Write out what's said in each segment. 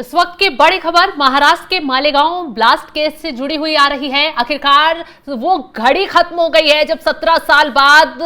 इस वक्त की बड़ी खबर महाराष्ट्र के मालेगांव ब्लास्ट केस से जुड़ी हुई आ रही है। आखिरकार वो घड़ी खत्म हो गई है जब 17 साल बाद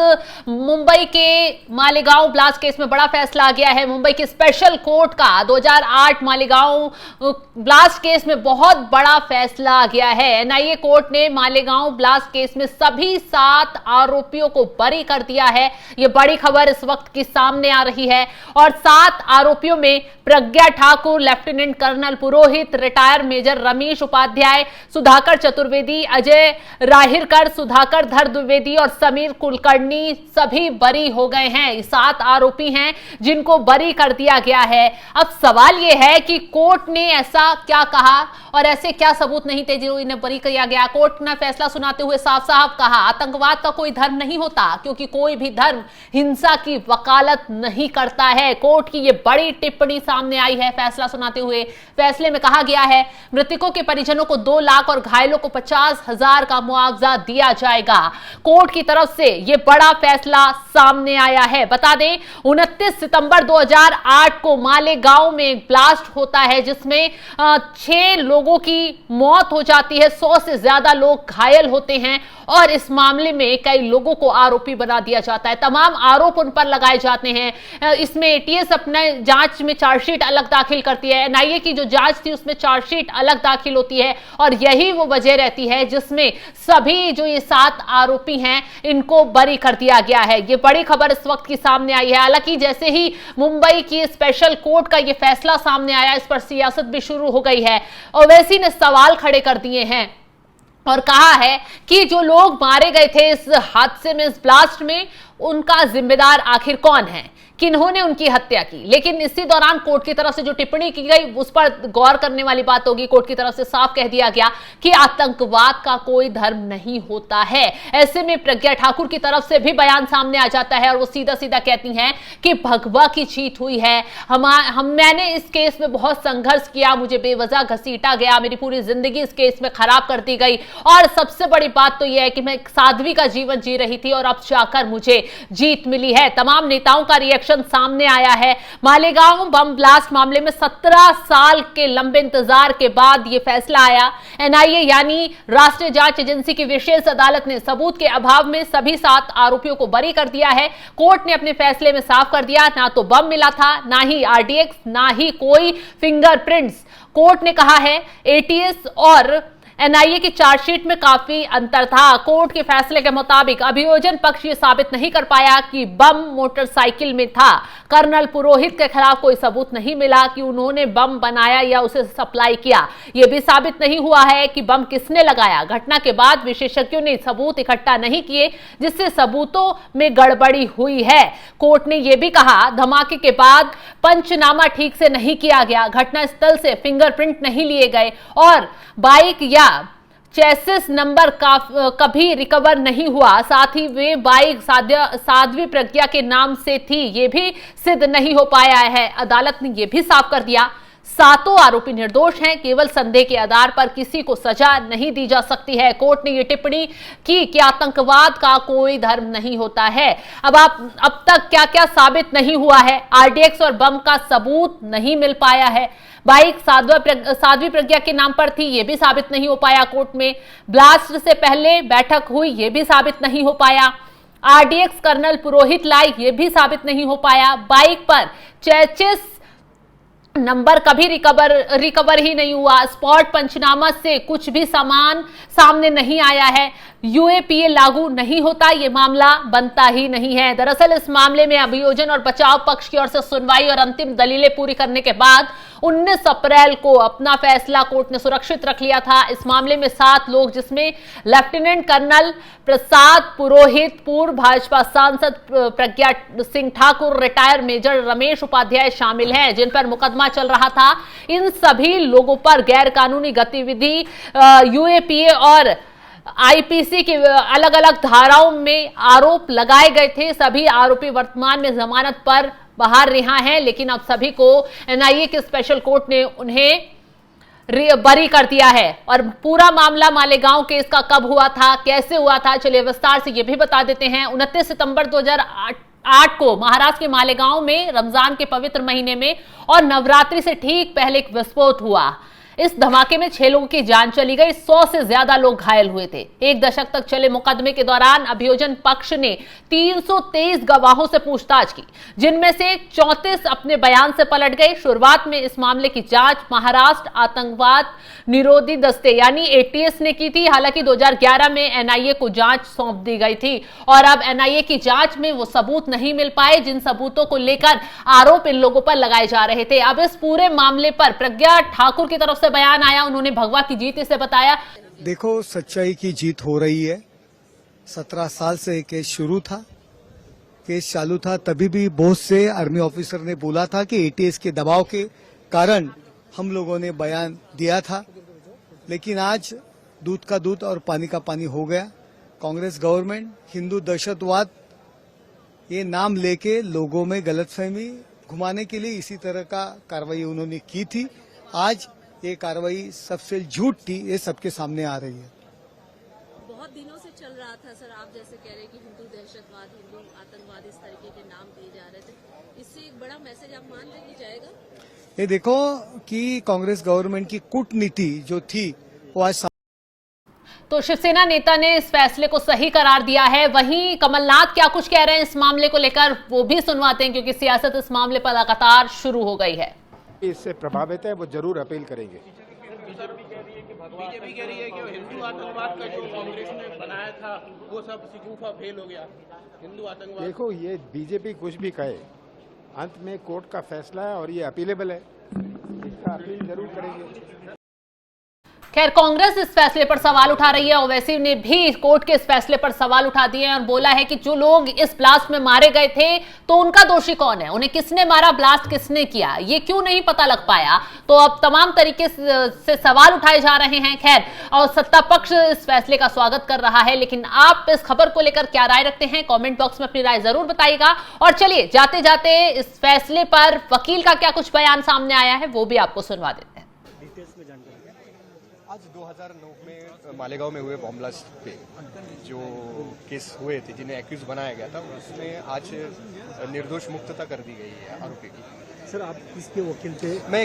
मुंबई के मालेगांव ब्लास्ट केस में बड़ा फैसला आ गया है। मुंबई की स्पेशल कोर्ट का 2008 मालेगांव ब्लास्ट केस में बहुत बड़ा फैसला आ गया है। एनआईए कोर्ट ने मालेगांव ब्लास्ट केस में सभी 7 आरोपियों को बरी कर दिया है। ये बड़ी खबर इस वक्त की सामने आ रही है और 7 आरोपियों में प्रज्ञा ठाकुर, लेफ्टिनेंट कर्नल पुरोहित, रिटायर मेजर रमेश उपाध्याय, सुधाकर चतुर्वेदी, अजय राहिरकर, सुधाकर धर द्विवेदी और समीर कुलकर्णी सभी बरी हो गए हैं। 7 आरोपी हैं जिनको बरी कर दिया गया है। अब सवाल यह है कि कोर्ट ने ऐसा क्या कहा और ऐसे क्या सबूत नहीं थे जो इन्हें बरी किया गया। कोर्ट ने फैसला सुनाते हुए साफ साफ कहा, आतंकवाद का कोई धर्म नहीं होता क्योंकि कोई भी धर्म हिंसा की वकालत नहीं करता है। कोर्ट की यह बड़ी टिप्पणी सामने आई है। फैसला सुनाते हुए फैसले में कहा गया है, मृतकों के परिजनों को 2 लाख और घायलों को 50,000 का मुआवजा दिया जाएगा। कोर्ट की तरफ से यह बड़ा फैसला सामने आया है। बता दें, 29 सितंबर 2008 को मालेगांव में ब्लास्ट होता है जिसमें 6 लोगों की मौत हो जाती है, 100 से ज्यादा लोग घायल होते हैं और इस मामले में कई लोगों को आरोपी बना दिया जाता है। तमाम आरोप उन पर लगाए जाते हैं। इसमें एटीएस अपने जांच में चार्जशीट अलग दाखिल करती है। एनआईए की जो जांच थी उसमें चार्जशीट अलग दाखिल होती है और यही वो वजह रहती है जिसमें सभी जो ये 7 आरोपी हैं इनको बरी कर दिया गया है। ये बड़ी खबर इस वक्त की सामने आई है। हालांकि जैसे ही मुंबई की स्पेशल कोर्ट का ये फैसला सामने आया, इस पर सियासत भी शुरू हो गई है। ओवैसी ने सवाल खड़े कर दिए हैं और कहा है कि जो लोग मारे गए थे इस हादसे में, इस ब्लास्ट में, उनका जिम्मेदार आखिर कौन है, किन्होंने उनकी हत्या की। लेकिन इसी दौरान कोर्ट की तरफ से जो टिप्पणी की गई उस पर गौर करने वाली बात होगी। कोर्ट की तरफ से साफ कह दिया गया कि आतंकवाद का कोई धर्म नहीं होता है। ऐसे में प्रज्ञा ठाकुर की तरफ से भी बयान सामने आ जाता है और वो सीधा सीधा कहती हैं कि भगवा की जीत हुई है। मैंने इस केस में बहुत संघर्ष किया, मुझे बेवजह घसीटा गया, मेरी पूरी जिंदगी इस केस में खराब कर दी गई और सबसे बड़ी बात तो यह है कि मैं एक साध्वी का जीवन जी रही थी और अब जाकर मुझे जीत मिली है। तमाम नेताओं का रिएक्शन सामने आया है। मालेगांव बम ब्लास्ट मामले में 17 साल के लंबे इंतजार के बाद यह फैसला आया। एनआईए यानी राष्ट्रीय जांच एजेंसी की विशेष अदालत ने सबूत के अभाव में सभी 7 आरोपियों को बरी कर दिया है। कोर्ट ने अपने फैसले में साफ कर दिया, ना तो बम मिला था, ना ही आरडीएक्स, ना ही कोई फिंगरप्रिंट्स। कोर्ट ने कहा है एटीएस और एनआईए की चार्जशीट में काफी अंतर था। कोर्ट के फैसले के मुताबिक अभियोजन पक्ष ये साबित नहीं कर पाया कि बम मोटरसाइकिल में था। कर्नल पुरोहित के खिलाफ कोई सबूत नहीं मिला कि उन्होंने बम बनाया या उसे सप्लाई किया। यह भी साबित नहीं हुआ है कि बम किसने लगाया। घटना के बाद विशेषज्ञों ने सबूत इकट्ठा नहीं किए जिससे सबूतों में गड़बड़ी हुई है। कोर्ट ने यह भी कहा, धमाके के बाद पंचनामा ठीक से नहीं किया गया, घटनास्थल से फिंगरप्रिंट नहीं लिए गए और बाइक या चेसिस नंबर कभी रिकवर नहीं हुआ। साथ ही वे बाइक साध्वी प्रज्ञा के नाम से थी, यह भी सिद्ध नहीं हो पाया है। अदालत ने यह भी साफ कर दिया, 7 आरोपी निर्दोष हैं, केवल संदेह के आधार पर किसी को सजा नहीं दी जा सकती है। कोर्ट ने यह टिप्पणी की कि आतंकवाद का कोई धर्म नहीं होता है। अब तक क्या क्या साबित नहीं हुआ है। आरडीएक्स और बम का सबूत नहीं मिल पाया है। बाइक साध्वी प्रज्ञा के नाम पर थी, यह भी साबित नहीं हो पाया। कोर्ट में ब्लास्ट से पहले बैठक हुई, यह भी साबित नहीं हो पाया। आरडीएक्स कर्नल पुरोहित लाई, यह भी साबित नहीं हो पाया। बाइक पर चेसिस नंबर कभी रिकवर ही नहीं हुआ। स्पॉट पंचनामा से कुछ भी सामान सामने नहीं आया है। यूएपीए लागू नहीं होता, यह मामला बनता ही नहीं है। दरअसल इस मामले में अभियोजन और बचाव पक्ष की ओर से सुनवाई और अंतिम दलीलें पूरी करने के बाद 19 अप्रैल को अपना फैसला कोर्ट ने सुरक्षित रख लिया था। इस मामले में 7 लोग जिसमें लेफ्टिनेंट कर्नल प्रसाद पुरोहित, पूर्व भाजपा सांसद प्रज्ञा सिंह ठाकुर, रिटायर मेजर रमेश उपाध्याय शामिल हैं जिन पर मुकदमा चल रहा था। इन सभी लोगों पर गैर कानूनी गतिविधि, यूएपीए और आईपीसी की अलग अलग धाराओं में आरोप लगाए गए थे। सभी आरोपी वर्तमान में जमानत पर बाहर रिहा हैं, लेकिन अब सभी को एनआईए की स्पेशल कोर्ट ने उन्हें बरी कर दिया है। और पूरा मामला मालेगांव केस का कब हुआ था, कैसे हुआ था, चलिए विस्तार से ये भी बता देते हैं। 29 सितंबर 8 को महाराष्ट्र के मालेगांव में रमजान के पवित्र महीने में और नवरात्रि से ठीक पहले एक विस्फोट हुआ। इस धमाके में 6 लोगों की जान चली गई, 100 से ज्यादा लोग घायल हुए थे। 1 दशक तक चले मुकदमे के दौरान अभियोजन पक्ष ने 323 गवाहों से पूछताछ की, जिनमें से 34 अपने बयान से पलट गए। शुरुआत में इस मामले की जांच महाराष्ट्र आतंकवाद निरोधी दस्ते यानी ATS ने की थी। हालांकि 2011 में NIA को जांच सौंप दी गई थी और अब NIA की जांच में वो सबूत नहीं मिल पाए जिन सबूतों को लेकर आरोप इन लोगों पर लगाए जा रहे थे। अब इस पूरे मामले पर प्रज्ञा ठाकुर की तरफ से बयान आया, उन्होंने भगवा की जीत इसे बताया। देखो, सच्चाई की जीत हो रही है। 17 साल से केस शुरू था, केस चालू था, तभी भी बहुत से आर्मी ऑफिसर ने बोला था कि ATS के दबाव के कारण हम लोगों ने बयान दिया था, लेकिन आज दूध का दूध और पानी का पानी हो गया। कांग्रेस गवर्नमेंट हिंदू दहशतवाद ये नाम लेके लोगों में गलतफहमी घुमाने के लिए इसी तरह का कार्रवाई उन्होंने की थी। आज ये कार्रवाई सबसे झूठ थी, ये सबके सामने आ रही है। बहुत दिनों से चल रहा था सर, आप जैसे कह रहे हैं कि हिंदू दहशतवाद, हिंदू आतंकवाद, इस तरीके के नाम दिए जा रहे थे, इससे एक बड़ा मैसेज आप मान रहे हैं जाएगा? ये देखो कि कांग्रेस गवर्नमेंट की कूटनीति जो थी वो आज तो शिवसेना नेता ने इस फैसले को सही करार दिया है। वहीं कमलनाथ क्या कुछ कह रहे हैं इस मामले को लेकर, वो भी सुनवाते हैं, क्योंकि सियासत इस मामले पर लगातार शुरू हो गई है। इससे प्रभावित है, वो जरूर अपील करेंगे। बीजेपी कह रही है कि हिंदू आतंकवाद का जो कांग्रेस ने बनाया था वो सब शिकूफा फेल हो गया। हिंदू आतंकवाद, देखो, ये बीजेपी कुछ भी कहे, अंत में कोर्ट का फैसला है और ये अपीलेबल है, इसका अपील जरूर करेंगे। खैर, कांग्रेस इस फैसले पर सवाल उठा रही है। ओवैसी ने भी कोर्ट के इस फैसले पर सवाल उठा दिए हैं और बोला है कि जो लोग इस ब्लास्ट में मारे गए थे तो उनका दोषी कौन है, उन्हें किसने मारा, ब्लास्ट किसने किया, ये क्यों नहीं पता लग पाया। तो अब तमाम तरीके से सवाल उठाए जा रहे हैं। खैर, और सत्ता पक्ष इस फैसले का स्वागत कर रहा है, लेकिन आप इस खबर को लेकर क्या राय रखते हैं, कॉमेंट बॉक्स में अपनी राय जरूर बताइएगा। और चलिए जाते जाते इस फैसले पर वकील का क्या कुछ बयान सामने आया है वो भी आपको सुनवा देते हैं। आज 2009 में मालेगांव में हुए बॉम्ब ब्लास्ट पे जो केस हुए थे, जिन्हें एक्यूज बनाया गया था, उसमें आज निर्दोष मुक्तता कर दी गई है आरोपी की। सर, आप किसके वकील थे? मैं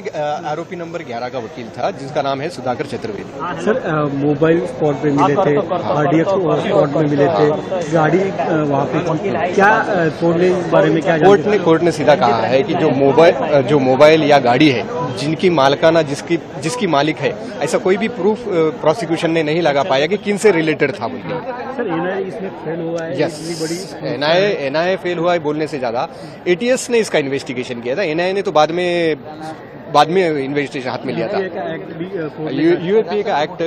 आरोपी नंबर 11 का वकील था, जिसका नाम है Sudhakar Chaturvedi. Sir, mobile spot पे मिले थे, RDX स्पॉट में मिले थे, गाड़ी वहाँ पे थी, क्या कोर्ट ने इस बारे में क्या कोर्ट ने सीधा कहा है कि जो मोबाइल या गाड़ी है जिनकी मालिकाना जिसकी मालिक है, ऐसा कोई भी प्रूफ प्रोसिक्यूशन ने नहीं लगा पाया कि किन से रिलेटेड था बोल के। सर, NIA इसमें फेल हुआ है। यस, NIA फेल हुआ है बोलने से ज्यादा ATS ने इसका इन्वेस्टिगेशन किया था। NIA ने तो बाद में इन्वेस्टिगेशन हाथ में लिया था। UAPA का एक्ट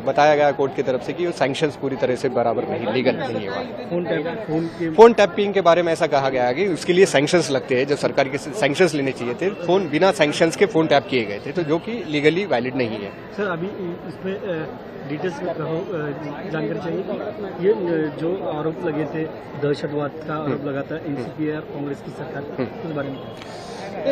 बताया गया कोर्ट की तरफ से कि सैंक्शंस पूरी तरह से बराबर नहीं, लीगल नहीं है। फोन टैपिंग के बारे में ऐसा कहा गया है कि उसके लिए सैंक्शंस लगते हैं, जो सरकार के सैंक्शंस लेने चाहिए थे, फोन बिना सैंक्शंस के फोन टैप किए गए थे, तो जो कि लीगली वैलिड नहीं है। सर, अभी इसमें डिटेल्स जानकारी चाहिए। ये जो आरोप लगे थे, दहशतवाद का आरोप लगा था NCP और कांग्रेस की सरकार, उस बारे में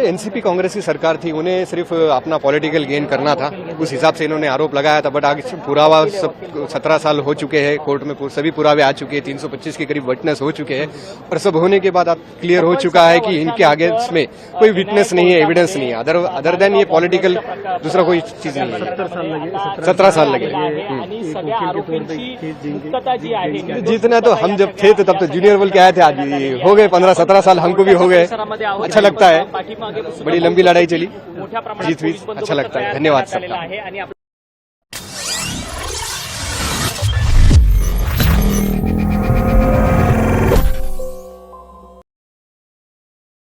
NCP कांग्रेस की सरकार थी, उन्हें सिर्फ अपना पॉलिटिकल गेन करना था, उस हिसाब से इन्होंने आरोप लगाया था। बट आगे पुरावा सब 17 साल हो चुके हैं, कोर्ट में सभी पुरावे आ चुके हैं, 325 के करीब विटनेस हो चुके हैं, और सब होने के बाद अब क्लियर हो चुका है कि इनके आगे में कोई विटनेस नहीं है, एविडेंस नहीं है, अदर देन ये पॉलिटिकल दूसरा कोई चीज नहीं है। 17 साल लगे। जितना तो हम जब थे तो तब तो जूनियर बोल के आए थे, आज हो गए 15-17 साल, हमको भी हो गए। अच्छा लगता है, बड़ी लंबी लड़ाई चली, जीत हुई, अच्छा लगता है। धन्यवाद सबका।